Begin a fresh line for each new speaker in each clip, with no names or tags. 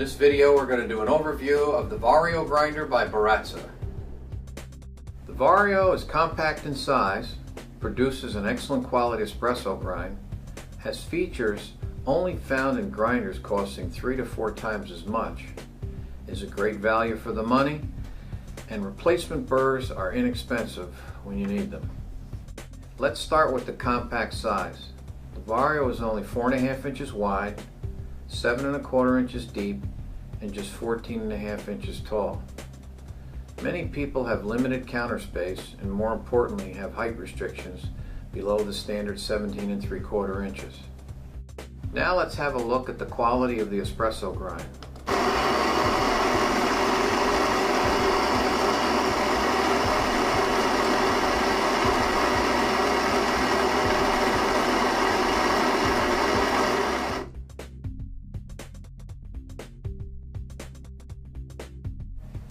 this video we're going to do an overview of the Vario grinder by Baratza. The Vario is compact in size, produces an excellent quality espresso grind, has features only found in grinders costing 3 to 4 times as much, is a great value for the money, and replacement burrs are inexpensive when you need them. Let's start with the compact size. The Vario is only 4.5 inches wide, 7.25 inches deep, and just 14.5 inches tall. Many people have limited counter space and, more importantly, have height restrictions below the standard 17.75 inches. Now let's have a look at the quality of the espresso grind.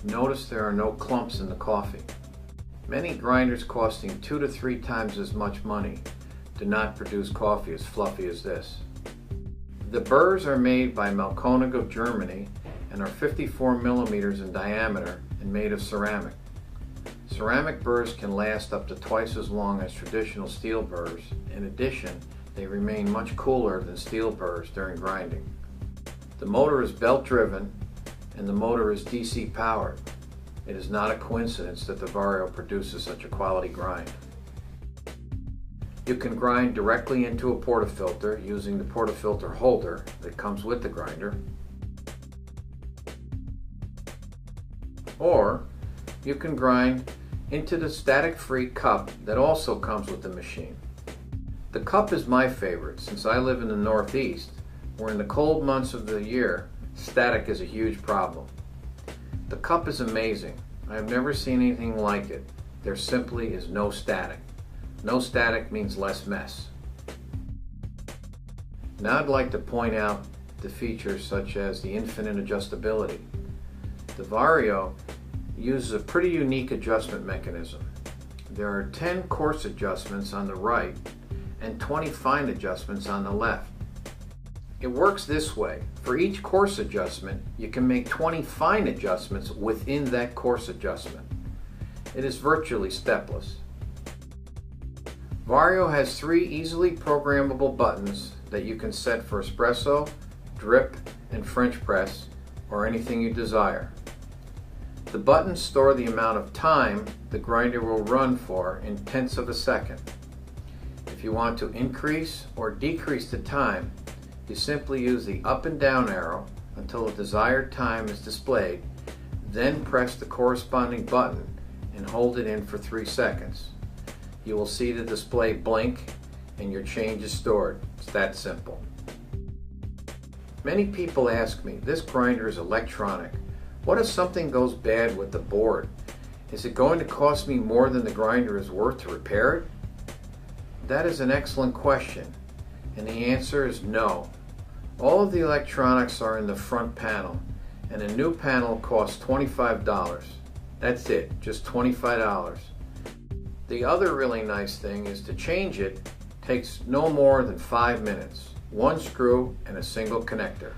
Notice there are no clumps in the coffee. Many grinders costing 2 to 3 times as much money do not produce coffee as fluffy as this. The burrs are made by Melkonig of Germany and are 54 millimeters in diameter and made of ceramic. Ceramic burrs can last up to twice as long as traditional steel burrs. In addition, they remain much cooler than steel burrs during grinding. The motor is belt driven and the motor is DC powered. It is not a coincidence that the Vario produces such a quality grind. You can grind directly into a portafilter using the portafilter holder that comes with the grinder, or you can grind into the static-free cup that also comes with the machine. The cup is my favorite since I live in the Northeast, where in the cold months of the year static is a huge problem. The cup is amazing. I have never seen anything like it. There simply is no static. No static means less mess. Now I'd like to point out the features such as the infinite adjustability. The Vario uses a pretty unique adjustment mechanism. There are 10 coarse adjustments on the right and 20 fine adjustments on the left. It works this way. For each coarse adjustment, you can make 20 fine adjustments within that coarse adjustment. It is virtually stepless. Vario has 3 easily programmable buttons that you can set for espresso, drip, and French press, or anything you desire. The buttons store the amount of time the grinder will run for in tenths of a second. If you want to increase or decrease the time, you simply use the up and down arrow until the desired time is displayed, then press the corresponding button and hold it in for 3 seconds. You will see the display blink and your change is stored. It's that simple. Many people ask me, this grinder is electronic. What if something goes bad with the board? Is it going to cost me more than the grinder is worth to repair it? That is an excellent question, and the answer is no. All of the electronics are in the front panel, and a new panel costs $25. That's it, just $25. The other really nice thing is to change it takes no more than 5 minutes, 1 screw and a single connector.